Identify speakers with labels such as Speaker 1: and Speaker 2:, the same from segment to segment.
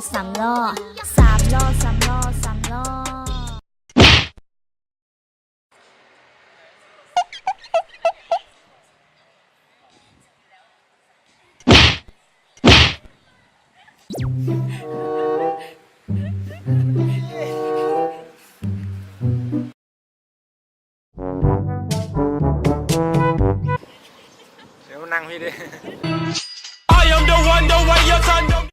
Speaker 1: ถสามล้อสามล้อสามล้อสามล้อ
Speaker 2: เดี๋ยวนั่งพี่ดิ
Speaker 3: I am the one, the way your son don't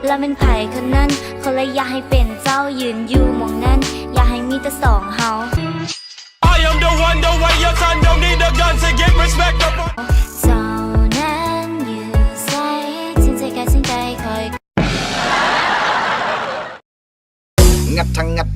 Speaker 1: แล้วเป็นไผ่คนนั้นเขาเลยอยากให้เป็นเจ้ายืนอยู่หมองนั้นอยากให้มีแต่สองเฮา
Speaker 3: I am the one, the way your son don't need a gun to get respect up.
Speaker 1: เจ้านั้นอยู่ใส่สิ้นใจกายสิ้นใจคอย
Speaker 4: งัดทั้งงัด